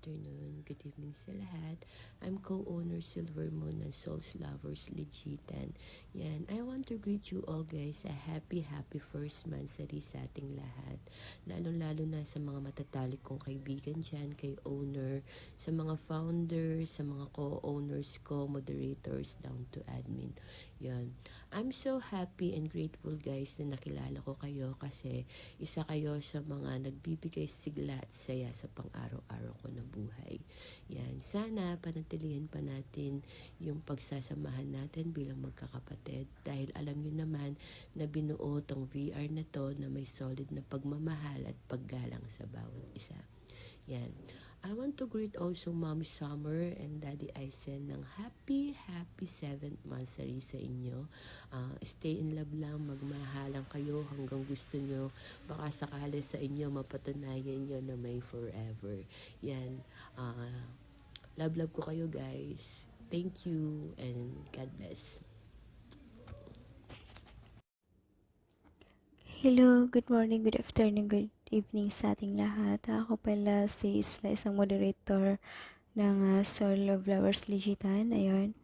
afternoon, good evening sa lahat. I'm co-owner Silver Moon ng Souls Lovers Legitan. Yan, I want to greet you all guys a happy first monthsary sa ating lahat. Lalo na sa mga matatalik kong kaibigan dyan, kay owner, sa mga founders, sa mga co-owners ko, moderators, down to admin. Yan. I'm so happy and grateful guys na nakilala ko kayo kasi isa kayo sa mga nagbibigay sigla at saya sa pang-araw-araw ko na buhay. Yan. Sana panatilihin pa natin yung pagsasamahan natin bilang magkakapatid dahil alam nyo naman na binuo tong VR na to na may solid na pagmamahal at paggalang sa bawat isa. Yan. I want to greet also Mommy Summer and Daddy Aisen ng happy 7th monthsary sa inyo. Stay in love lang, magmahalan kayo hanggang gusto nyo. Baka sakali sa inyo mapatunayan nyo na may forever. Yan. Love ko kayo guys. Thank you and God bless. Hello, good morning, good afternoon, good evening sa ating lahat. Ako pala si Isla, isang moderator ng Soul of Lovers Legitan. Ayun.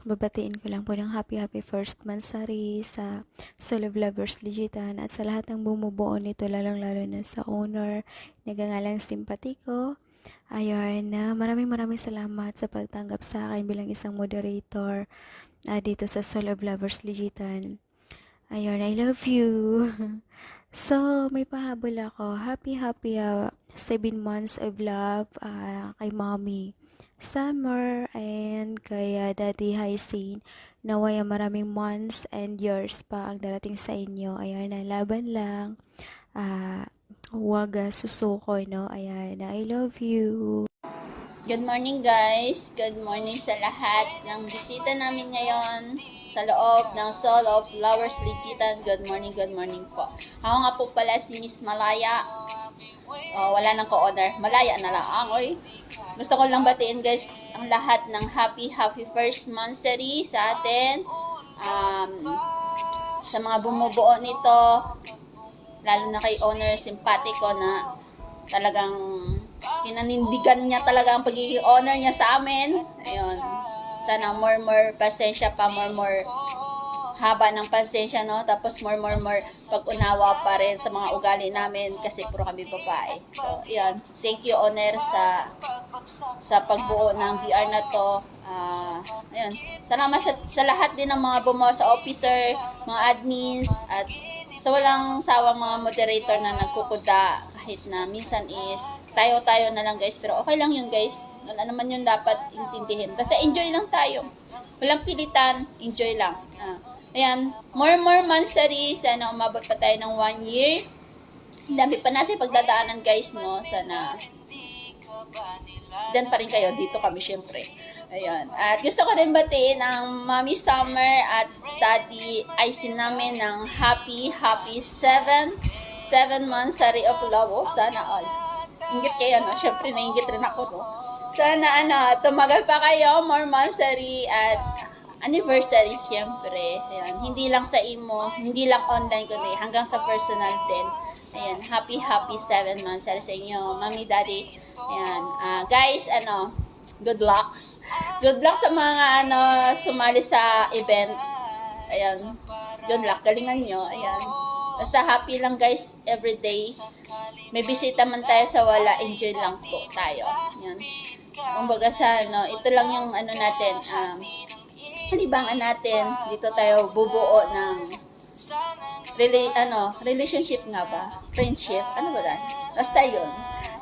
Babatiin ko lang po ng happy first monthsary sa Soul of Lovers Legitan at sa lahat ng bumubuo nito, lalong-lalo na sa owner, nagangalang simpatiko. Ayun, maraming salamat sa pagtanggap sa akin bilang isang moderator dito sa Soul of Lovers Legitan. Ayun, I love you. So, may pahabol ako. Happy 7 months of love kay Mommy Summer and kay Daddy Hyacinth. Naway maraming months and years pa ang darating sa inyo. Ayun, laban lang. Huwag susuko, no? Ayan, I love you. Good morning guys! Good morning sa lahat ng bisita namin ngayon sa loob ng Soul of Lovers Legitan. Good morning po. Ako nga po pala si Miss Malaya. Wala nang ko-owner. Malaya na lang. Oy. Gusto ko lang batiin guys ang lahat ng happy first monthsary sa atin. Sa mga bumubuo nito, lalo na kay owner simpatiko na talagang pinanindigan niya talaga ang pagiging honor niya sa amin. Ayun. Sana more pasensya pa, more haba ng pasensya, no? Tapos more pag-unawa pa rin sa mga ugali namin kasi puro kami babae. So, ayun. Thank you, owner, sa pagbuo ng VR na to. Ayun. Salamat sa lahat din ng mga bumuo sa officer, mga admins, at sa walang sawang mga moderator na nagkukuda kahit na minsan is tayo na lang guys, pero okay lang yun guys. Wala naman yun dapat intindihin. Basta enjoy lang tayo. Walang pilitan, enjoy lang. Ayan, more monthsary. Sana umabot pa tayo ng 1 year. Dami pa natin pagdadaanan guys, no? Sana dyan pa rin kayo. Dito kami syempre. Ayan. At gusto ko rin batiin ang Mommy Summer at Daddy Aisen namin ng happy 7 monthsary of love. Sana all. Ingit kayo, no? Syempre, naingit rin ako, no? Sana, tumagal pa kayo, more monthsary at anniversary, syempre. Ayan. Hindi lang sa imo, hindi lang online, kundi hanggang sa personal din. Ayan. Happy 7 monthsary sa inyo, Mommy, Daddy. Ayan. Guys, good luck. Good luck sa mga, sumali sa event. Ayan. Good luck. Galingan nyo. Ayan. Basta happy lang guys, everyday. May bisita man tayo sa wala, enjoy lang po tayo. Yan. Kumbaga sa ito lang yung natin, libangan natin. Dito tayo bubuo ng relationship nga ba? Friendship? Ano ba yan? Basta yun.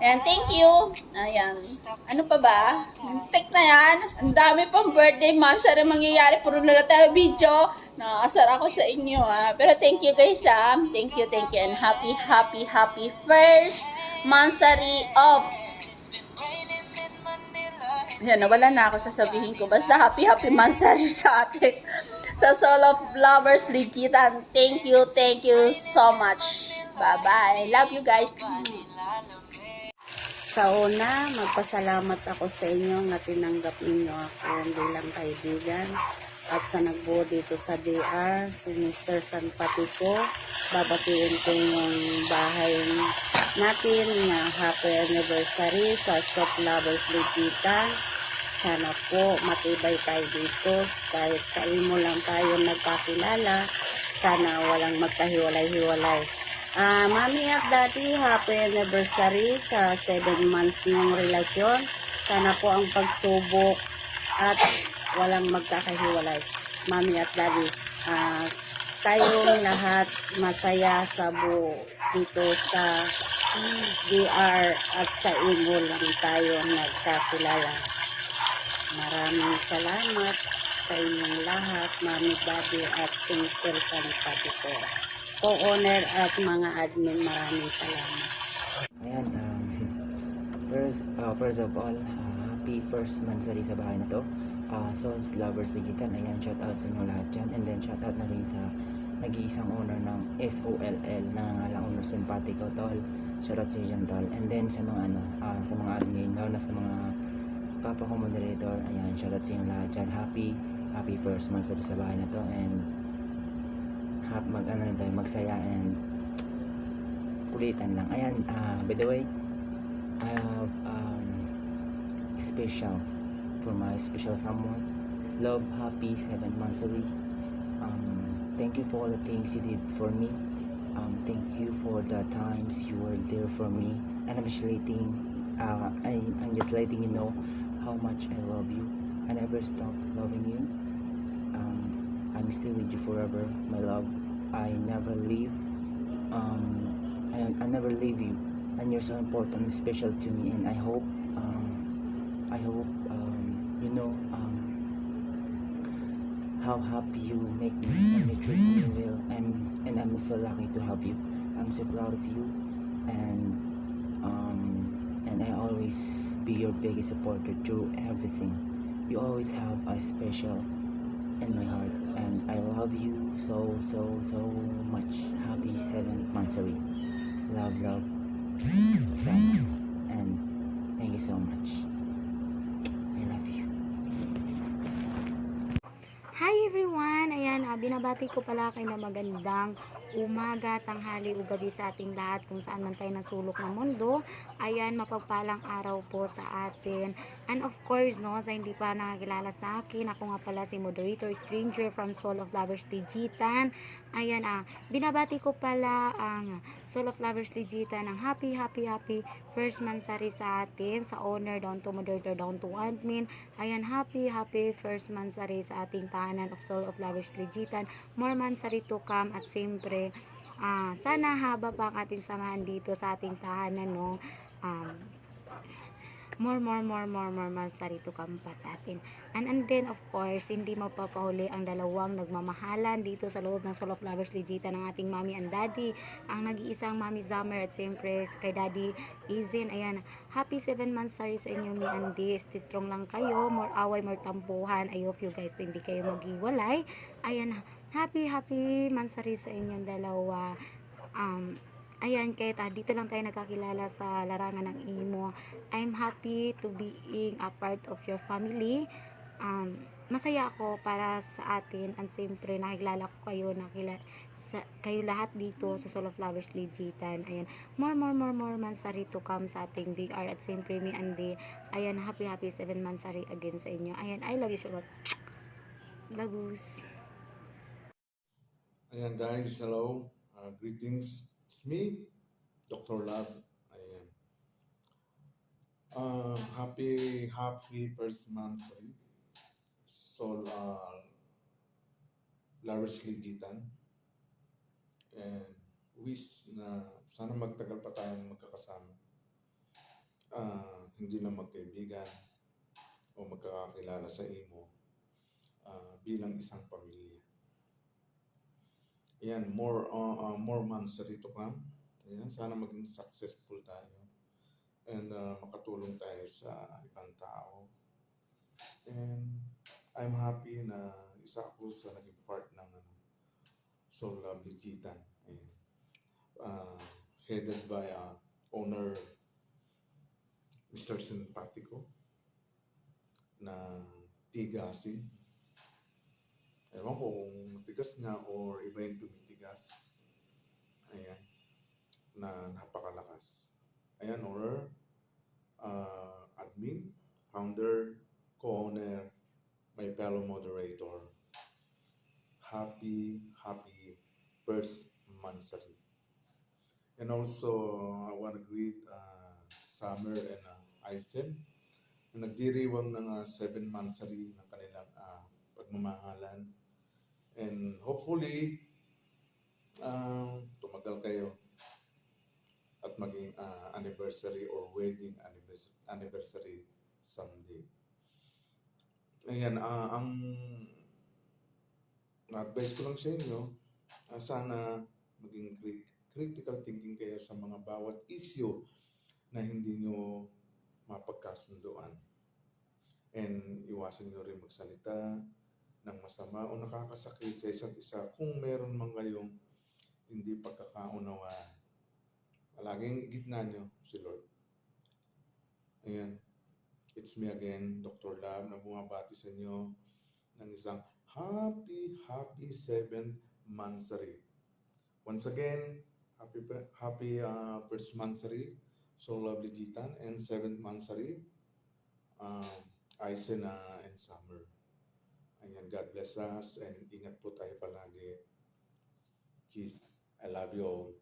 Ayan, thank you. Ayan. Ano pa ba? Tek na yan. Ang dami pang birthday monthsary mangyayari. Puro na tayo video. Nakakasar ako sa inyo Pero thank you guys Thank you. And happy first monthsary of Ayan, nawala na ako sasabihin ko. Basta happy monthsary sa atin. Sa Soul of Lovers Legitan. Thank you so much. Bye-bye. Love you guys. Sa una, magpasalamat ako sa inyo na tinanggap ninyo ako bilang kaibigan. At sa nagbuo dito sa DR, si Mr. Sanpatico, babatiin ko yung bahay natin na happy anniversary sa Soft Lovers Ligitan. Sana po matibay tayo dito. Kahit sa imo lang tayo nagkakilala, sana walang magkahiwalay-hiwalay. Mami at Daddy, happy anniversary sa 7 months ng relasyon. Sana po ang pagsubok at walang magkakahiwalay. Mami at Daddy, tayong lahat masaya sa buo dito sa DR at sa imo lang tayo nagkakilala. Maraming salamat sa inyong lahat, Mami, Daddy at Sister Kanipati ko. Co-owner at mga admin, maraming salamat. Ayan, first of all, happy first monthsary sa bahay na to. Souls Lovers Ligitan, ayan, shout out sa inyo lahat dyan. And then shout out na rin sa nag-iisang owner ng SOLL, nangangalang owner Simpatico, tol. Shout out sa iyo dyan, tol. And then sa mga sa mga admin, lalo na sa mga papa ko moderator, ayan, shout out sa inyo lahat dyan. Happy first monthsary sa bahay na to. And magsaya and kulitan lang. Ayan, by the way, I have special for my special someone. Love, happy 7th monthsary. Thank you for all the things you did for me. Thank you for the times you were there for me. And I'm just letting you know how much I love you. I never stop loving you. I'm still with you forever, my love. I never leave. I never leave you, and you're so important and special to me. And I hope you know how happy you make me and you treat me well. And I'm so lucky to have you. I'm so proud of you, and I always be your biggest supporter through everything. You always have a special in my heart, and I love you so much. Happy 7th monthsary. Love, Sam, and thank you so much. I love you. Hi everyone! Ayan, binabati ko pala kayo na magandang umaga, tanghali o gabi sa ating lahat kung saan man tayo nasulok ng mundo. Ayan, mapagpalang araw po sa atin. And of course, no, sa hindi pa nakakilala sa akin, ako nga pala si Moderator Stranger from Soul of Lovers Ligitan. Ayan, binabati ko pala ang Soul of Lovers Ligitan ng happy first monthsary sa atin, sa owner down to moderator down to admin. Ayan, happy first monthsary sa ating tahanan of Soul of Lovers Ligitan. More monthsary to come at siyempre, sana haba pa ang ating samahan dito sa ating tahanan, no. More monthsary to come pa sa atin. And then of course, hindi mapapahuli ang dalawang nagmamahalan dito sa loob ng Soul of Lovers Ligitan ng ating Mommy and Daddy, ang nag-iisang Mommy Summer at siyempre kay Daddy Izen. Ayan, happy 7 monthsary sa inyo, me and D. Stay strong lang kayo, more away, more tampuhan. I hope you guys hindi kayo maghiwalay. Ayan, happy monthsary sa inyong dalawa. Ayan, kahit dito lang tayo nagkakilala sa larangan ng imo. I'm happy to being a part of your family. Masaya ako para sa atin, and siyempre nakilala ko kayo, kayo lahat dito sa Soul of Lovers Ligitan. Ayan, more monthsary to come sa ating DR at siyempre me and the, ayan, happy 7 monthsary again sa inyo. Ayan, I love you so much. Labus. Ayan guys, hello. Greetings. It's me, Dr. Love. Ayan. Happy first monthsary. Soul Lovers Ligitan. And wish na sana magtagal pa tayong magkakasama. Hindi lang magkaibigan o magkakakilala sa imo bilang isang pamilya. Ayan, more monthsary to come. Ayan, sana maging successful tayo. And makatulong tayo sa ibang tao. And I'm happy na isa ako sa naging part ng Soul Love Ligitan. Ayan. Headed by owner Mr. Simpatico na Tigasin. Ewan ko kung matigas nga or iba yung tumitigas. Ayan. na napakalakas. Ayan, or admin, founder, co-owner, my fellow moderator. Happy first Mansari. And also, I want to greet Summer and Aisen na nagdiriwang ng 7 Mansari ng kanilang pagmamahalan. And hopefully, tumagal kayo at maging anniversary or wedding anniversary someday. Ayan, ang na-advise ko lang sa inyo, sana maging critical thinking kayo sa mga bawat issue na hindi nyo mapagkasunduan. And iwasan nyo rin magsalita ng masama o nakakasakit sa isa't isa kung meron man kayong hindi pagkakaunawaan. Palaging igitna nyo si Lord. Ayan. It's me again, Dr. Lab, na bumabati sa inyo ng isang happy 7th Mansari. Once again, happy first Mansari, So Lovely Jitan, and 7th Mansari, Aisen and Summer. Ayan, God bless us, and ingat po tayo palagi. Cheers. I love you all.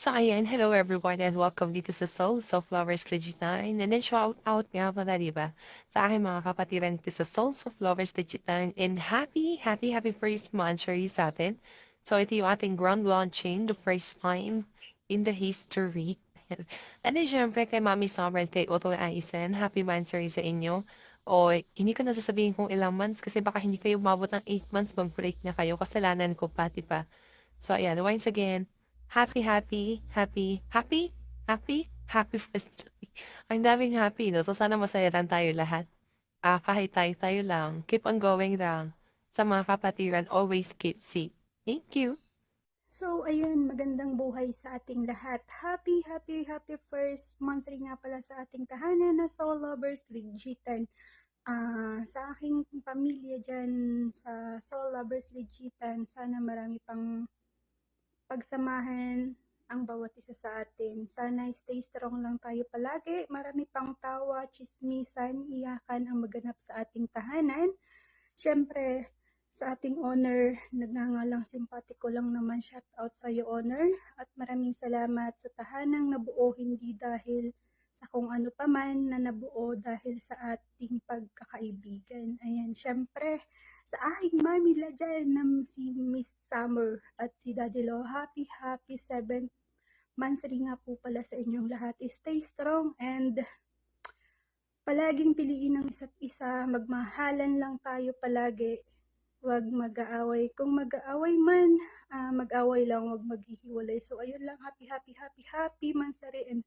So ayan, hello everyone and welcome dito sa Souls of Lovers Legitime. And then shout out nga pala, diba? Sa aking mga kapatiran dito sa Souls of Lovers Legitime. And happy first monthsary sa atin. So ito yung ating ground launching, the first time in the history. And then syempre kay Mami Summer, kay Otto Aisen, happy monthsary sa inyo. O hindi ko nasasabihin kung ilang months kasi baka hindi kayo umabot ng 8 months, mag-break na kayo. Kasalanan ko pati pa. So ayan, once again, happy first. Ang daming happy, no? So, sana masaya lang tayo lahat. Kahit tayo lang. Keep on going lang. Sa mga kapatiran, always keep safe. Thank you. So, ayun, magandang buhay sa ating lahat. Happy first monthsary nga pala sa ating tahanan na Soul Lovers Legitan. Sa aking pamilya dyan sa Soul Lovers Legitan, sana marami pang pagsamahan ang bawat isa sa atin. Sana stay strong lang tayo palagi. Marami pang tawa, chismisan, iyakan ang maganap sa ating tahanan. Siyempre, sa ating owner, nagngangalang simpatiko lang naman, shout out sa iyo, owner. At maraming salamat sa tahanang nabuo, hindi dahil sa kung ano pa man na nabuo dahil sa ating pagkakaibigan. Ayan, siyempre, sa aking mami la dyan na si Miss Summer at si Daddy Lo, happy 7th monthsary nga po pala sa inyong lahat. Stay strong and palaging piliin ng isa't isa, magmahalan lang tayo palagi. Huwag mag-aaway. Kung mag-aaway man, mag-aaway lang, huwag maghihiwalay. So, ayun lang, happy monthsary and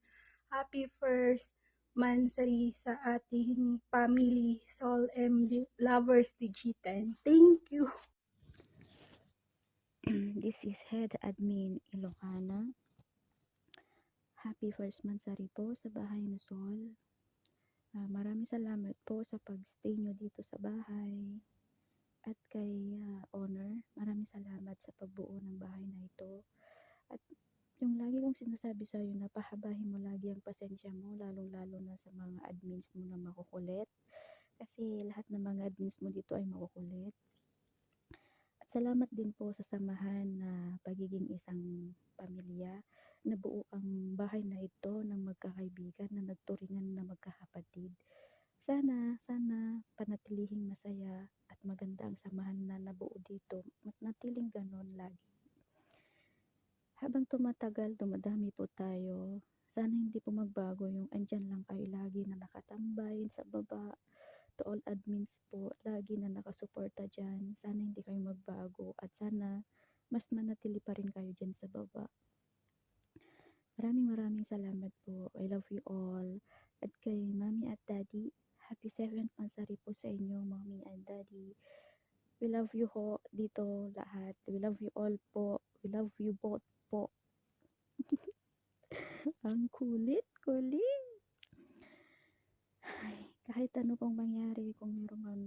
happy first monthsary sa ating family, Soul M Lovers Legitan. Thank you. This is Head Admin Ilocana. Happy first monthsary po sa bahay na Sol. Maraming salamat po sa pag-stay nyo dito sa bahay. At kay owner, maraming salamat sa pagbuo ng bahay na ito. At yung lagi kong sinasabi sa iyo, napahabahin mo lagi ang pasensya mo, lalong-lalo na sa mga admins mo na makukulit. Kasi lahat ng mga admins mo dito ay makukulit. At salamat din po sa samahan na pagiging isang pamilya. Nabuo ang bahay na ito ng magkakaibigan na nagturingan na magkakapatid. Sana panatilihing masaya at maganda ang samahan na nabuo dito. Natiling ganon lagi. Habang tumatagal, dumadami po tayo. Sana hindi po magbago yung andyan lang kayo lagi na nakatambay sa baba. To all admins po, lagi na nakasuporta dyan. Sana hindi kayo magbago at sana mas manatili pa rin kayo dyan sa baba. Maraming salamat po. I love you all. At kay Mami at Daddy, happy 7th monthsary po sa inyo, Mommy and Daddy. We love you ho dito lahat. We love you all po. We love you both po. Ang kulit. Ay, kahit ano pong mangyari, kung meron man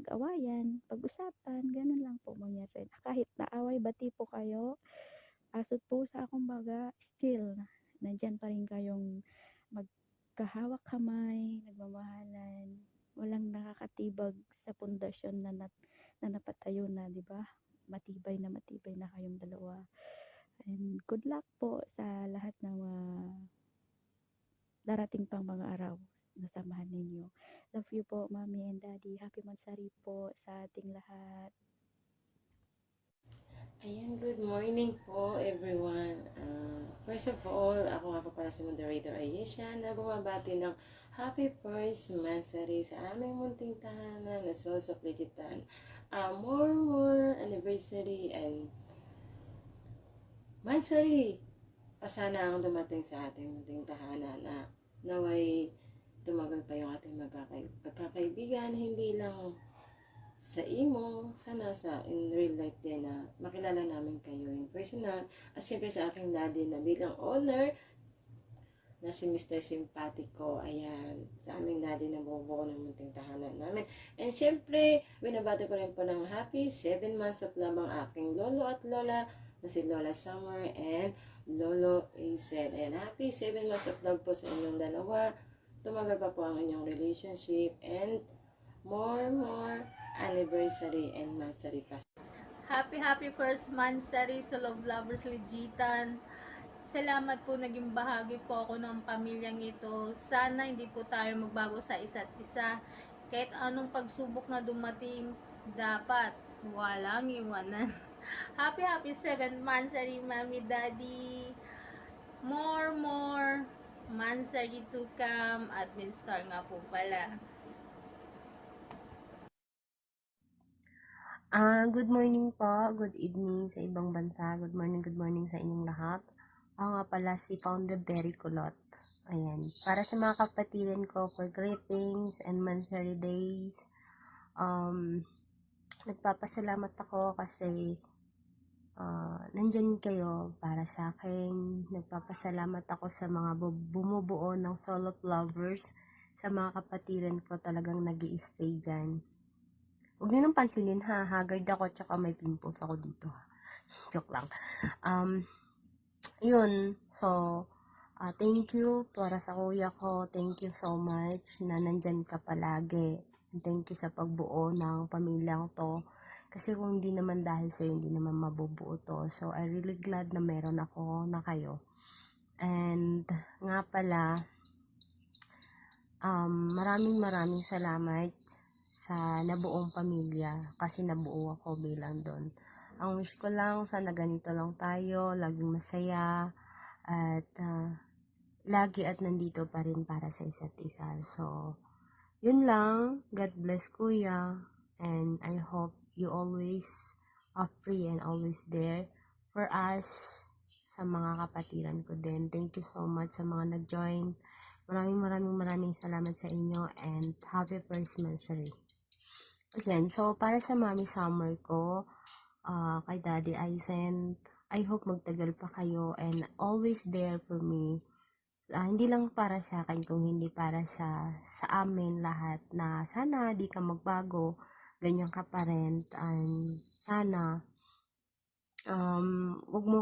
pag-awayan, pag-usapan, ganun lang po mangyari. Kahit naaway, bati po kayo, asot pusa kumbaga, still, nandyan pa rin kayong magkahawak kamay, nagmamahalan, walang nakakatibag sa pundasyon na napatayo na, di ba? Matibay na kayong dalawa. And good luck po sa lahat ng darating pang mga araw na samahan ninyo. Love you po, Mommy and Daddy. Happy Mansari po sa ating lahat. Ayan, good morning po everyone. First of all, ako nga po pala si moderator Ayesha na bumabati ng happy first Mansari sa aming munting tahanan na Souls of Legitan. More anniversary and Mansari! Sana ang dumating sa ating munting tahanan na naway tumagal pa yung ating magkakaibigan, hindi lang sa imo, sana sa in real life din na makilala namin kayo in personal. At syempre sa aking daddy na bilang owner na si Mr. Simpatico, ayan, sa aming daddy na bubuo ng munting tahanan namin. And syempre, binabati ko rin po ng happy 7 months of love ang aking lolo at lola na si Lola Summer and Lolo Aisen. And happy 7 months of love po sa inyong dalawa. Tumagal pa po ang inyong relationship and more anniversary and mansari pa. Happy first Mansari sa Love Lovers Legitan. Salamat po, naging bahagi po ako ng pamilyang ito. Sana hindi po tayo magbago sa isa't isa. Kahit anong pagsubok na dumating, dapat walang iwanan. Happy 7th Mansari, Mommy, Daddy. More Mansari to come. Admin Star nga po pala. Good morning po, good evening sa ibang bansa, good morning sa inyong lahat. Ako nga pala si Founder Derry Kulot. Ayan, para sa mga kapatiran ko for greetings and Mansari days, nagpapasalamat ako kasi nandyan kayo para sa akin. Nagpapasalamat ako sa mga bumubuo ng Soul of Lovers, sa mga kapatiran ko talagang nag-i-stay dyan. Huwag nyo nang pansinin ha, haggard ako tsaka may pimples ako dito. Joke lang. Yun, so, thank you para sa kuya ko. Thank you so much na nandyan ka palagi. Thank you sa pagbuo ng pamilyang to. Kasi kung hindi naman dahil sa'yo, hindi naman mabubuo to. So, I'm really glad na meron ako na kayo. And, nga pala, maraming salamat sa nabuong pamilya kasi nabuo ako bilang doon. Ang wish ko lang, sana ganito lang tayo, laging masaya at lagi at nandito pa rin para sa isa't isa. So, yun lang. God bless kuya, and I hope you always are free and always there for us, sa mga kapatiran ko din. Thank you so much sa mga nag-join. Maraming salamat sa inyo and happy first Mansari. Again, so para sa Mommy Summer ko, kay Daddy Aisen, I hope magtagal pa kayo and always there for me. Hindi lang para sa akin, kung hindi para sa amin lahat, na sana di ka magbago, ganyan ka pa rin, and sana wag mo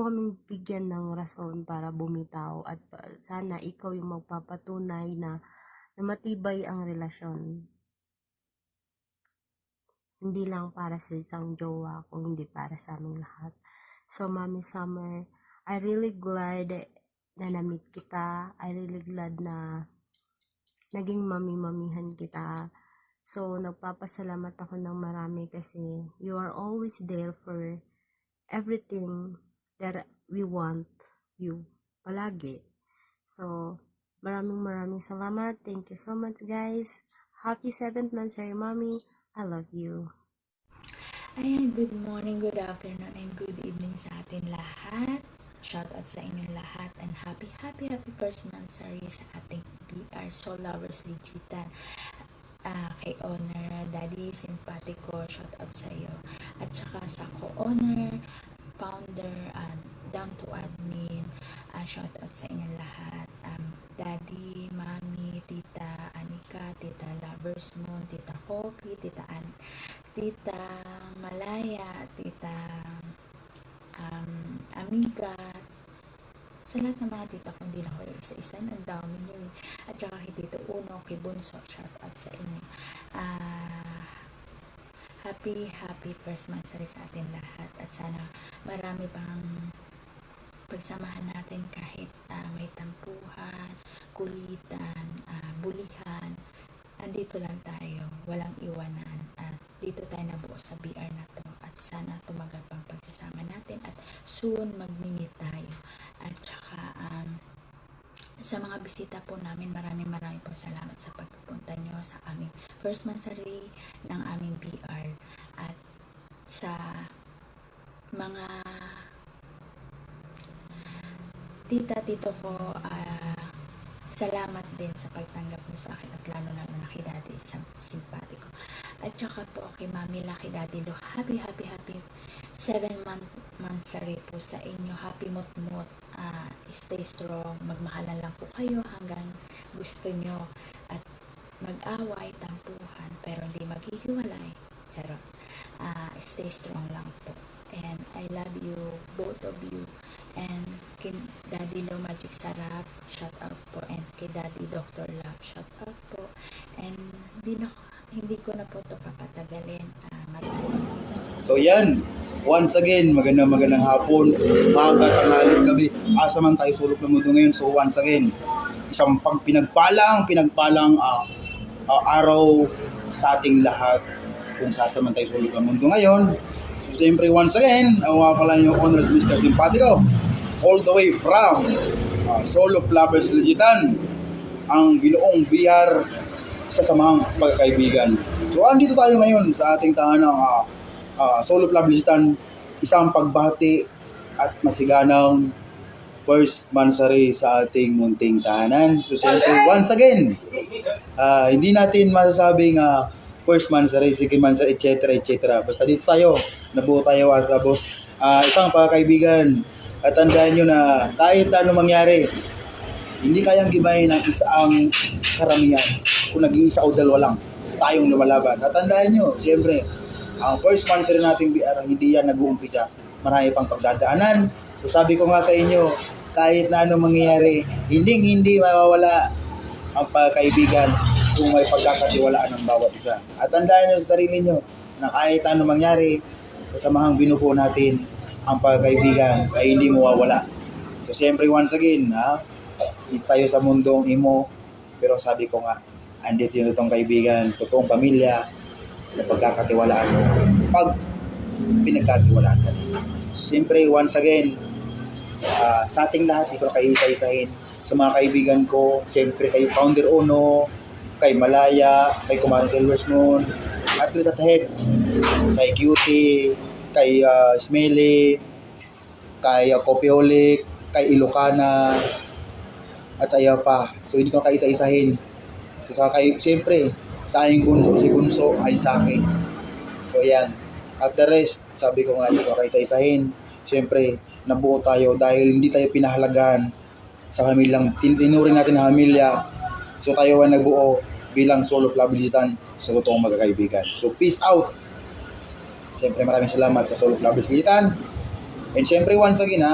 kaming bigyan ng rason para bumitaw, at sana ikaw yung magpapatunay na matibay ang relasyon. Hindi lang para sa isang jowa, kung hindi para sa aming lahat. So, Mommy Summer, I really glad na na-meet kita. I really glad na naging mami-mamihan kita. So, nagpapasalamat ako ng marami kasi you are always there for everything that we want you palagi. So, maraming salamat. Thank you so much, guys. Happy 7th Mansari, Mommy. I love you. Ayan, good morning, good afternoon, and good evening sa atin lahat. Shout out sa inyong lahat and happy first Mansari sa ating PR Soul Lovers Legitan. Kay owner Daddy Simpatico, shout out sa iyo. At saka sa co-owner, founder, down to admin, shout out sa inyong lahat. Daddy, Mami, Tita Anika, Tita Lovers Moon, kong Tita Kopi, Tita Malaya, Tita Amiga, sa lahat ng mga tita ko, hindi na ko isa-isa, ang dami nyo eh. At saka kay Tito Uno, kay Bunso, shout out sa inyo. Happy first month sa atin lahat, at sana marami pang pagsamahan natin kahit may tampuhan, kulitan, bulihan. Andito lang tayo, walang iwanan, at dito tayo nabuo sa BR na to, at sana tumagal pang pagsasama natin at soon magmimit tayo. At saka sa mga bisita po namin, maraming po salamat sa pagpupunta nyo sa aming first mansari ng aming BR, at sa mga tito ko, salamat din sa pagtanggap mo sa akin, at lalo na kay Daddy, simpatiko. At saka po kay Mami Lucky Daddy Lo, happy 7-month mansari po sa inyo. Happy mut-mut, stay strong, magmahalan lang po kayo hanggang gusto nyo, at mag-away, tampuhan, pero hindi maghihiwalay. Charot. Stay strong lang po. And I love you, both of you. And kay Daddy Lo Magic Sarap, shout out po. And kay Daddy Dr. Love, shout out po. And hindi ko na po ito papatagalin. So yan, once again, magandang hapon, umaga, tanghali, gabi, asa man tayo sulok ng mundo ngayon. So once again, isang pinagpalang araw sa ating lahat kung saan man tayo sulok ng mundo ngayon. So siyempre once again, pala yung honors Mr. Simpatico, all the way from Soul of Lovers Legitan, ang binuong BR sa samahang pagkakaibigan. So andito tayo ngayon sa ating tahanang Soul of Lovers Legitan, isang pagbati at masiganang first mansari sa ating munting tahanan. So siyempre once again, hindi natin masasabing first mansari, second mansari, etc. Basta dito tayo, nabuo tayo as isang pagkakaibigan. At tandaan nyo na kahit ano mangyari, hindi kayang gibahin ng isang karamihan. Kung nag-iisa o dalawa lang, tayong lumalaban. At tandaan nyo, siyempre, ang first mansari nating BR, hindi yan nag-uumpisa. Marami pang pagdadaanan. So sabi ko nga sa inyo, kahit na ano mangyayari, hindi mawawala ang pagkaibigan kung may pagkakatiwalaan ng bawat isa. At tandaan nyo sa sarili nyo na kahit ano mangyari, kasamahang binubuo natin ang pagkaibigan ay hindi mawawala. So siyempre once again, dito tayo sa mundong imo, pero sabi ko nga, andito yung totoong kaibigan, totoong pamilya, na pagkakatiwalaan mo pag pinagkatiwalaan ka. Siyempre once again, sa ating lahat, di ko na kayo isa-isahin. Sa mga kaibigan ko, siyempre kay Founder Uno, kay Malaya, kay Kumari Silver's Moon, at least at head, kay Cutie, kay Smelly, kay Kopiolik, kay Ilocana, at sa iyo pa. So hindi ko na kayo isa-isahin. So siyempre, sa aking Gunso, si Gunso ay Saki. So yan. At the rest, sabi ko nga, hindi ko kayo isa-isahin. Siyempre, nabuo tayo dahil hindi tayo pinahalagahan sa pamilyang tinuring natin na pamilya. So tayo ay nagbuo bilang Soul of Lovers Legitan sa totoong magkakaibigan. So peace out. Siyempre maraming salamat sa Soul of Lovers Legitan. And siyempre once again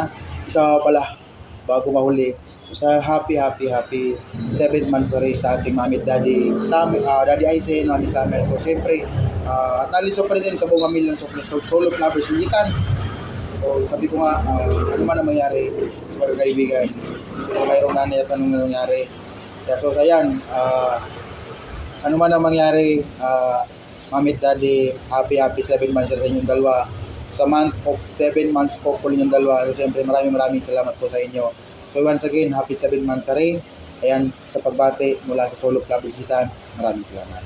isa pala bago mahuli, sa happy 7th mansari sa ating Mami at Daddy Daddy Aisen, Mami Summer. So siyempre at aliso pa rin sa buong pamilyang Soul of Lovers Legitan. So sabi ko nga, ano man ang mangyari sa pagkakaibigan, so mayroong nanay at anong nangyari. So ayan, ano man ang mangyari, Mami at Daddy, happy 7 months sa inyong dalawa. Sa month of 7 months po po inyong dalawa. So siyempre maraming salamat po sa inyo. So once again, happy 7 months sa rin. Ayan, sa pagbati mula sa Soul of Lovers Legitan, maraming salamat.